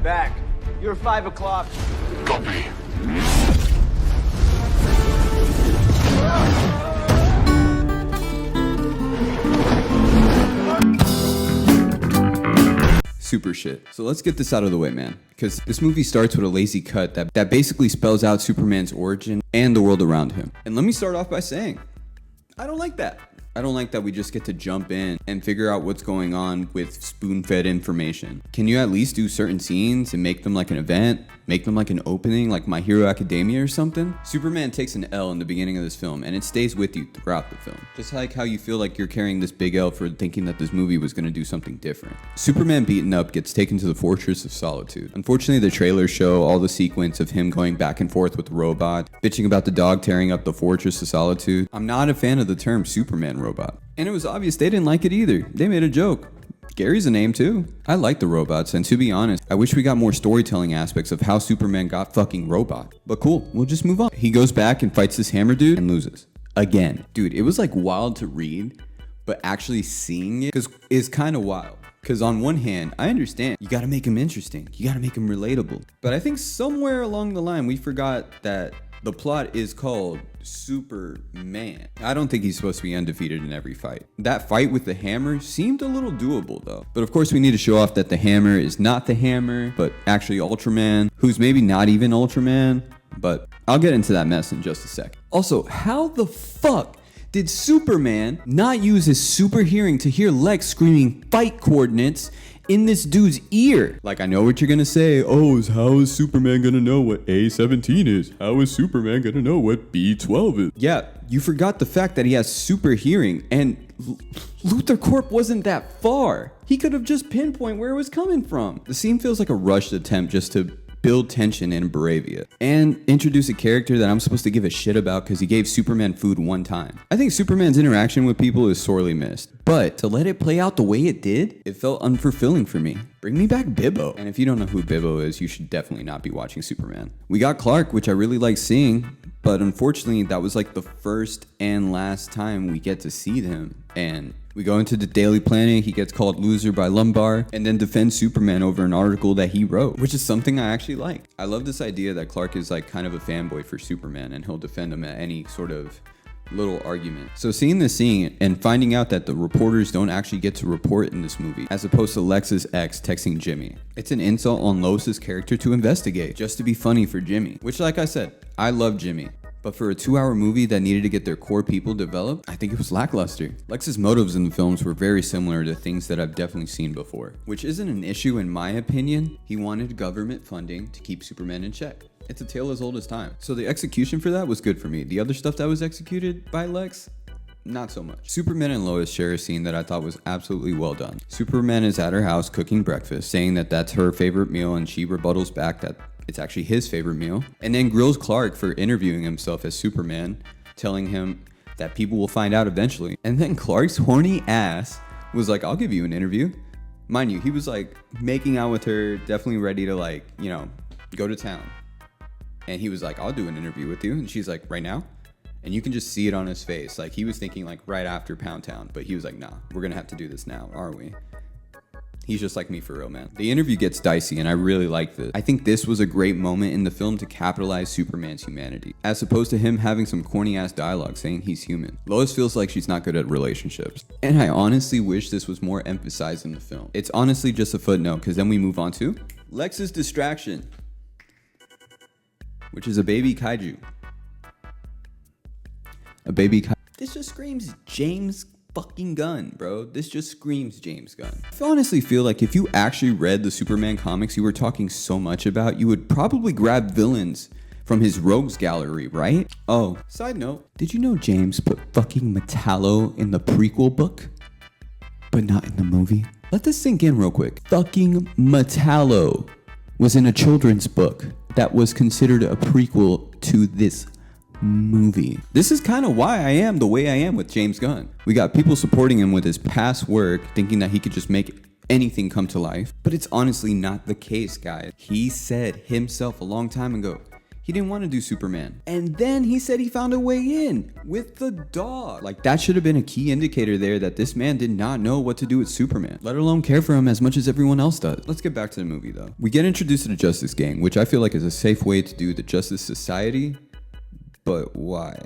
back. You're 5 o'clock. Copy. Super shit. So let's get this out of the way, man. Because this movie starts with a lazy cut that basically spells out Superman's origin and the world around him. And let me start off by saying, I don't like that. I don't like that we just get to jump in and figure out what's going on with spoon-fed information. Can you at least do certain scenes and make them like an event? Make them like an opening, like My Hero Academia or something? Superman takes an L in the beginning of this film, and it stays with you throughout the film. Just like how you feel like you're carrying this big L for thinking that this movie was going to do something different. Superman beaten up gets taken to the Fortress of Solitude. Unfortunately, the trailers show all the sequence of him going back and forth with the robot, bitching about the dog tearing up the Fortress of Solitude. I'm not a fan of the term Superman robot. And it was obvious they didn't like it either. They made a joke. Gary's a name too. I like the robots, and to be honest, I wish we got more storytelling aspects of how Superman got fucking robot. But cool, we'll just move on. He goes back and fights this hammer dude and loses. Again. Dude, it was like wild to read, but actually seeing it is kind of wild. Because on one hand, I understand, you gotta make him interesting. You gotta make him relatable. But I think somewhere along the line, we forgot that the plot is called Superman. I don't think he's supposed to be undefeated in every fight. That fight with the hammer seemed a little doable though. But of course we need to show off that the hammer is not the hammer, but actually Ultraman, who's maybe not even Ultraman. But I'll get into that mess in just a sec. Also, how the fuck did Superman not use his super hearing to hear Lex screaming fight coordinates in this dude's ear? Like, I know what you're gonna say. Oh, how is Superman gonna know what A17 is? How is Superman gonna know what B12 is? Yeah, you forgot the fact that he has super hearing, and Luthor Corp wasn't that far. He could have just pinpointed where it was coming from. The scene feels like a rushed attempt just to build tension in Bravia and introduce a character that I'm supposed to give a shit about because he gave Superman food one time. I think Superman's interaction with people is sorely missed, but to let it play out the way it did, it felt unfulfilling for me. Bring me back Bibbo. And if you don't know who Bibbo is, you should definitely not be watching Superman. We got Clark, which I really like seeing, but unfortunately that was like the first and last time we get to see him. And we go into the Daily Planet, he gets called loser by Lumbar, and then defends Superman over an article that he wrote, which is something I actually like. I love this idea that Clark is like kind of a fanboy for Superman, and he'll defend him at any sort of little argument. So seeing this scene and finding out that the reporters don't actually get to report in this movie, as opposed to Lex's ex texting Jimmy, it's an insult on Lois's character to investigate, just to be funny for Jimmy, which, like I said, I love Jimmy. But for a 2-hour movie that needed to get their core people developed, I think it was lackluster. Lex's motives in the films were very similar to things that I've definitely seen before, which isn't an issue in my opinion. He wanted government funding to keep Superman in check. It's a tale as old as time. So the execution for that was good for me. The other stuff that was executed by Lex, not so much. Superman and Lois share a scene that I thought was absolutely well done. Superman is at her house cooking breakfast, saying that that's her favorite meal, and she rebuttals back that it's actually his favorite meal, and then grills Clark for interviewing himself as Superman, telling him that people will find out eventually. And then Clark's horny ass was like, I'll give you an interview. Mind you, he was like making out with her, definitely ready to like, you know, go to town. And he was like, I'll do an interview with you. And she's like, right now? And you can just see it on his face. Like, he was thinking like right after Pound Town, but he was like, nah, we're gonna have to do this now, aren't we? He's just like me for real, man. The interview gets dicey, and I really like this. I think this was a great moment in the film to capitalize Superman's humanity, as opposed to him having some corny-ass dialogue saying he's human. Lois feels like she's not good at relationships, and I honestly wish this was more emphasized in the film. It's honestly just a footnote, because then we move on to Lex's distraction, which is a baby kaiju. This just screams James fucking Gunn, bro. This just screams James Gunn. I honestly feel like if you actually read the Superman comics you were talking so much about, you would probably grab villains from his rogues gallery, right? Oh, side note, did you know James put fucking Metallo in the prequel book, but not in the movie? Let this sink in real quick. Fucking Metallo was in a children's book that was considered a prequel to this movie. This is kind of why I am the way I am with James Gunn. We got people supporting him with his past work, thinking that he could just make anything come to life. But it's honestly not the case, guys. He said himself a long time ago, He didn't want to do Superman. And then he said he found a way in with the dog. Like, that should have been a key indicator there that this man did not know what to do with Superman, let alone care for him as much as everyone else does. Let's get back to the movie though. We get introduced to the Justice Gang, which I feel like is a safe way to do the Justice Society, but why?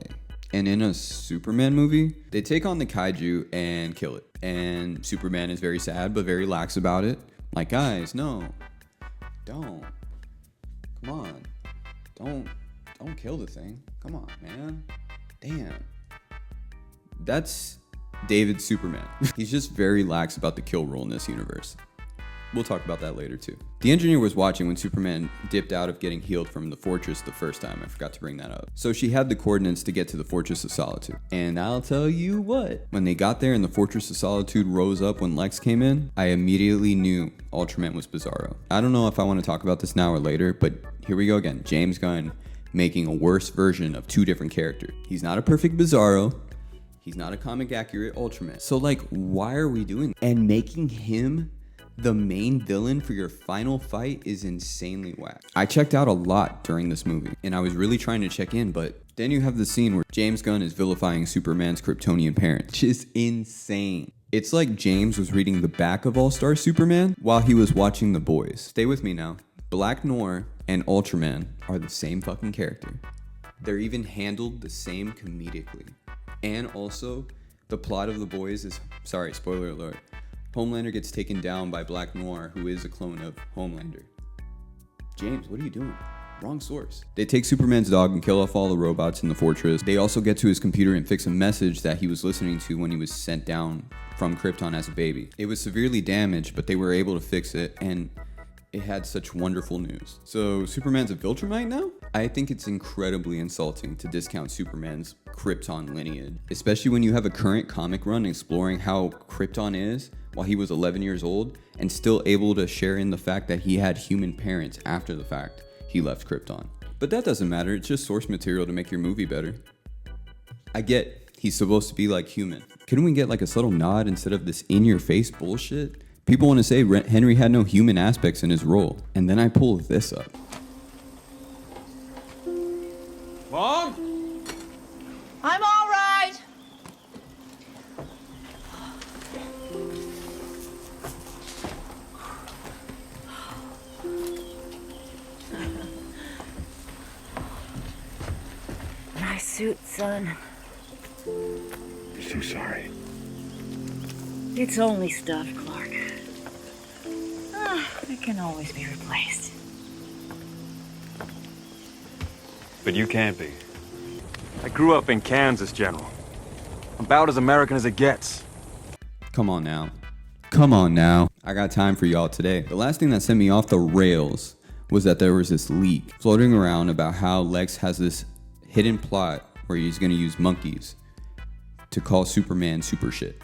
And in a Superman movie, they take on the kaiju and kill it. And Superman is very sad, but very lax about it. Like, guys, no, don't. Come on. Don't kill the thing. Come on, man. Damn. That's David's Superman. He's just very lax about the kill rule in this universe. We'll talk about that later too. The engineer was watching when Superman dipped out of getting healed from the fortress the first time. I forgot to bring that up. So she had the coordinates to get to the Fortress of Solitude. And I'll tell you what, when they got there and the Fortress of Solitude rose up when Lex came in, I immediately knew Ultraman was Bizarro. I don't know if I want to talk about this now or later, but here we go again. James Gunn making a worse version of two different characters. He's not a perfect Bizarro. He's not a comic accurate Ultraman. So like, why are we doing that? And making him the main villain for your final fight is insanely whack. I checked out a lot during this movie, and I was really trying to check in, but then you have the scene where James Gunn is vilifying Superman's Kryptonian parents, which is insane. It's like James was reading the back of All-Star Superman while he was watching The Boys. Stay with me now. Black Noir and Ultraman are the same fucking character. They're even handled the same comedically. And also, the plot of The Boys is, sorry, spoiler alert, Homelander gets taken down by Black Noir, who is a clone of Homelander. James, what are you doing? Wrong source. They take Superman's dog and kill off all the robots in the fortress. They also get to his computer and fix a message that he was listening to when he was sent down from Krypton as a baby. It was severely damaged, but they were able to fix it, and it had such wonderful news. So Superman's a Viltrumite now? I think it's incredibly insulting to discount Superman's Krypton lineage, especially when you have a current comic run exploring how Krypton is while he was 11 years old and still able to share in the fact that he had human parents after the fact he left Krypton. But that doesn't matter, it's just source material to make your movie better. I get he's supposed to be like human. Couldn't we get like a subtle nod instead of this in-your-face bullshit? People want to say Henry had no human aspects in his role, and then I pull this up. Mom? I'm all right. Nice suit, son. I'm so sorry. It's only stuff, Clark. It can always be replaced. But you can't be. I grew up in Kansas, General. About as American as it gets. Come on now. Come on now. I got time for y'all today. The last thing that sent me off the rails was that there was this leak floating around about how Lex has this hidden plot where he's going to use monkeys to call Superman super shit.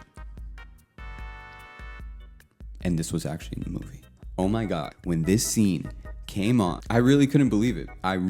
And this was actually in the movie. Oh my God, when this scene came on, I really couldn't believe it. I'm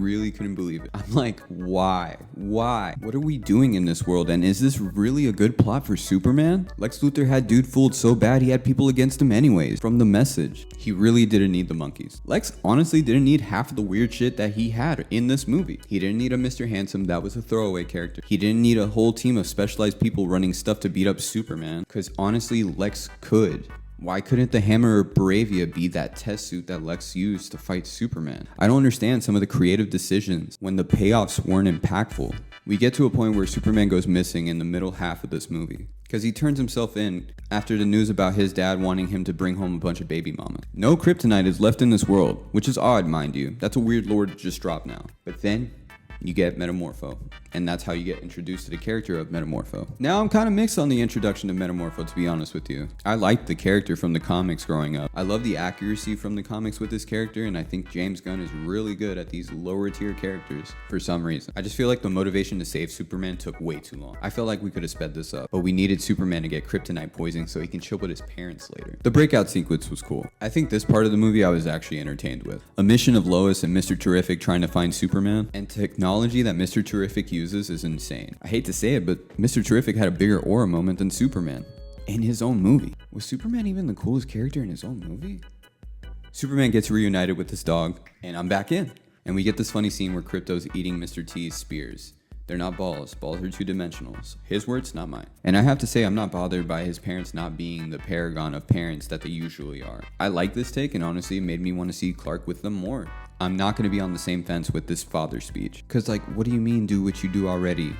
like, why? What are we doing in this world? And is this really a good plot for Superman? Lex Luthor had dude fooled so bad he had people against him anyways. From the message, he really didn't need the monkeys. Lex honestly didn't need half of the weird shit that he had in this movie. He didn't need a Mr. Handsome, that was a throwaway character. He didn't need a whole team of specialized people running stuff to beat up Superman, because honestly, Lex could. Why couldn't the Hammer or Bravia be that test suit that Lex used to fight Superman? I don't understand some of the creative decisions when the payoffs weren't impactful. We get to a point where Superman goes missing in the middle half of this movie, because he turns himself in after the news about his dad wanting him to bring home a bunch of baby mamas. No kryptonite is left in this world, which is odd, mind you. That's a weird lore to just drop now. But then you get Metamorpho, and that's how you get introduced to the character of Metamorpho. Now I'm kind of mixed on the introduction to Metamorpho, to be honest with you. I liked the character from the comics growing up. I love the accuracy from the comics with this character, and I think James Gunn is really good at these lower tier characters for some reason. I just feel like the motivation to save Superman took way too long. I felt like we could have sped this up, but we needed Superman to get kryptonite poisoning so he can chill with his parents later. The breakout sequence was cool. I think this part of the movie I was actually entertained with. A mission of Lois and Mr. Terrific trying to find Superman, and technology that Mr. Terrific uses is insane. I hate to say it, but Mr. Terrific had a bigger aura moment than Superman in his own movie. Was Superman even the coolest character in his own movie? Superman gets reunited with his dog, and I'm back in. And we get this funny scene where Crypto's eating Mr. T's spears. They're not balls. Balls are two-dimensional. His words, not mine. And I have to say, I'm not bothered by his parents not being the paragon of parents that they usually are. I like this take, and honestly, it made me want to see Clark with them more. I'm not going to be on the same fence with this father speech. Because, like, what do you mean do what you do already?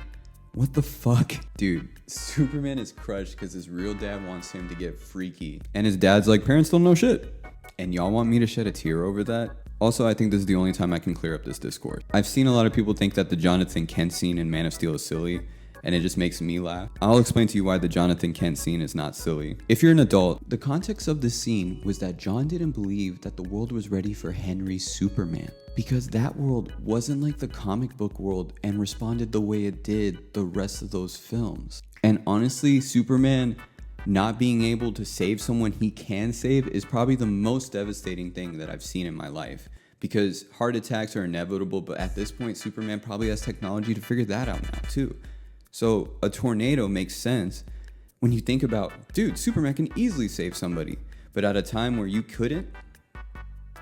What the fuck? Dude, Superman is crushed because his real dad wants him to get freaky. And his dad's like, parents don't know shit. And y'all want me to shed a tear over that? Also, I think this is the only time I can clear up this discourse. I've seen a lot of people think that the Jonathan Kent scene in Man of Steel is silly, and it just makes me laugh. I'll explain to you why the Jonathan Kent scene is not silly. If you're an adult, the context of this scene was that John didn't believe that the world was ready for Henry's Superman, because that world wasn't like the comic book world and responded the way it did the rest of those films. And honestly, Superman not being able to save someone he can save is probably the most devastating thing that I've seen in my life, because heart attacks are inevitable, but at this point Superman probably has technology to figure that out now too. So a tornado makes sense when you think about, dude, Superman can easily save somebody, but at a time where you couldn't,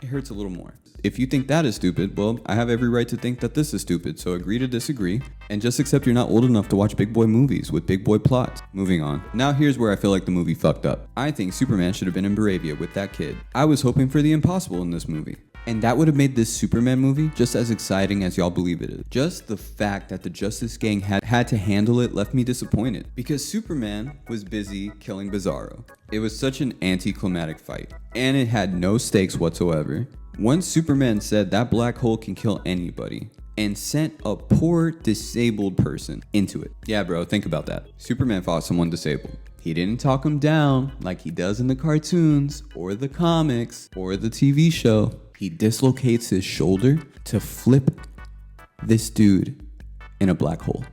it hurts a little more. If you think that is stupid, well, I have every right to think that this is stupid, so agree to disagree, and just accept you're not old enough to watch big boy movies with big boy plots. Moving on. Now here's where I feel like the movie fucked up. I think Superman should have been in Bravia with that kid. I was hoping for the impossible in this movie. And that would have made this Superman movie just as exciting as y'all believe it is. Just the fact that the Justice Gang had to handle it left me disappointed, because Superman was busy killing Bizarro. It was such an anticlimactic fight, and it had no stakes whatsoever. Once Superman said that black hole can kill anybody, and sent a poor disabled person into it. Yeah, bro, think about that. Superman fought someone disabled. He didn't talk him down like he does in the cartoons or the comics or the TV show. He dislocates his shoulder to flip this dude in a black hole,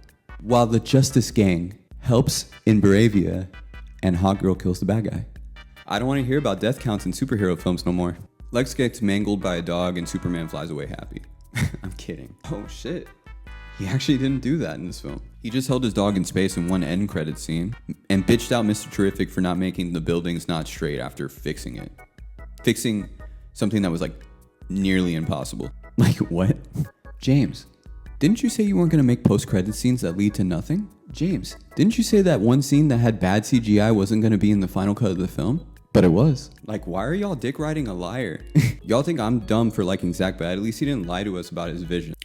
while the Justice Gang helps in Bravia and Hawkgirl kills the bad guy. I don't want to hear about death counts in superhero films no more. Lex gets mangled by a dog and Superman flies away happy. I'm kidding. Oh shit. He actually didn't do that in this film. He just held his dog in space in one end credit scene and bitched out Mr. Terrific for not making the buildings not straight after fixing it. Fixing something that was like nearly impossible. Like what? James, didn't you say you weren't gonna make post-credit scenes that lead to nothing? James, didn't you say that one scene that had bad CGI wasn't gonna be in the final cut of the film? But it was. Like, why are y'all dick riding a liar? Y'all think I'm dumb for liking Zach, but at least he didn't lie to us about his vision.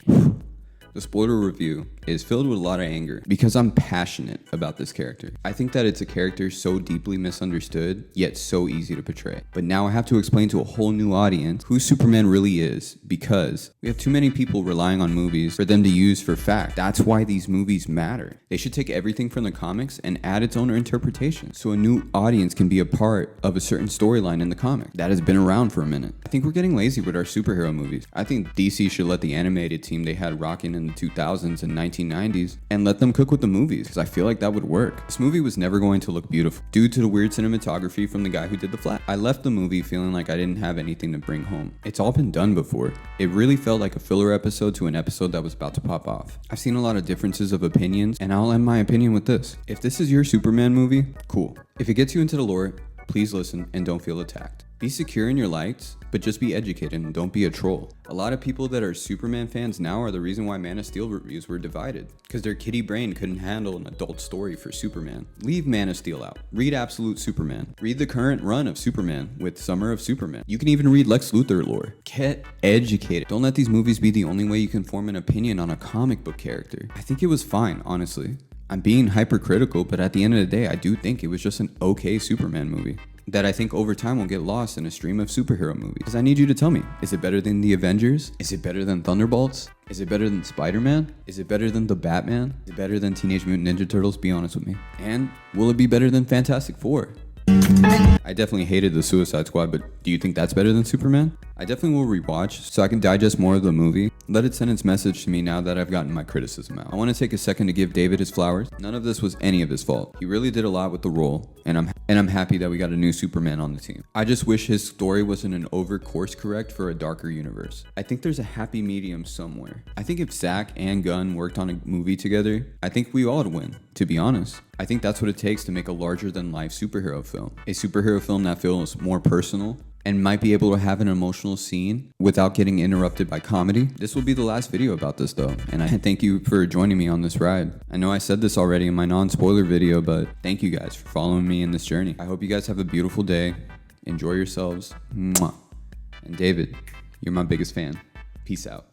The spoiler review is filled with a lot of anger because I'm passionate about this character. I think that it's a character so deeply misunderstood, yet so easy to portray. But now I have to explain to a whole new audience who Superman really is, because we have too many people relying on movies for them to use for fact. That's why these movies matter. They should take everything from the comics and add its own interpretation, so a new audience can be a part of a certain storyline in the comic that has been around for a minute. I think we're getting lazy with our superhero movies. I think DC should let the animated team they had rocking in the 2000s and 1990s and let them cook with the movies, because I feel like that would work. This movie was never going to look beautiful due to the weird cinematography from the guy who did The Flash. I left the movie feeling like I didn't have anything to bring home. It's all been done before. It really felt like a filler episode to an episode that was about to pop off. I've seen a lot of differences of opinions, and I'll end my opinion with this. If this is your Superman movie, cool. If it gets you into the lore, please listen and don't feel attacked. Be secure in your likes, but just be educated and don't be a troll. A lot of people that are Superman fans now are the reason why Man of Steel reviews were divided, because their kiddie brain couldn't handle an adult story for Superman. Leave Man of Steel out. Read Absolute Superman. Read the current run of Superman with Summer of Superman. You can even read Lex Luthor lore. Get educated. Don't let these movies be the only way you can form an opinion on a comic book character. I think it was fine, honestly. I'm being hypercritical, but at the end of the day, I do think it was just an okay Superman movie that I think over time will get lost in a stream of superhero movies. Because I need you to tell me, is it better than The Avengers? Is it better than Thunderbolts? Is it better than Spider-Man? Is it better than The Batman? Is it better than Teenage Mutant Ninja Turtles? Be honest with me. And will it be better than Fantastic Four? I definitely hated the Suicide Squad, but do you think that's better than Superman? I definitely will rewatch so I can digest more of the movie. Let it send its message to me now that I've gotten my criticism out. I want to take a second to give David his flowers. None of this was any of his fault. He really did a lot with the role, and I'm happy that we got a new Superman on the team. I just wish his story wasn't an over course correct for a darker universe. I think there's a happy medium somewhere. I think if Zack and Gunn worked on a movie together, I think we all would win, to be honest. I think that's what it takes to make a larger than life superhero film. A superhero film that feels more personal, and might be able to have an emotional scene without getting interrupted by comedy. This will be the last video about this though, and I thank you for joining me on this ride. I know I said this already in my non-spoiler video, but thank you guys for following me in this journey. I hope you guys have a beautiful day. Enjoy yourselves. Mwah. And David, you're my biggest fan. Peace out.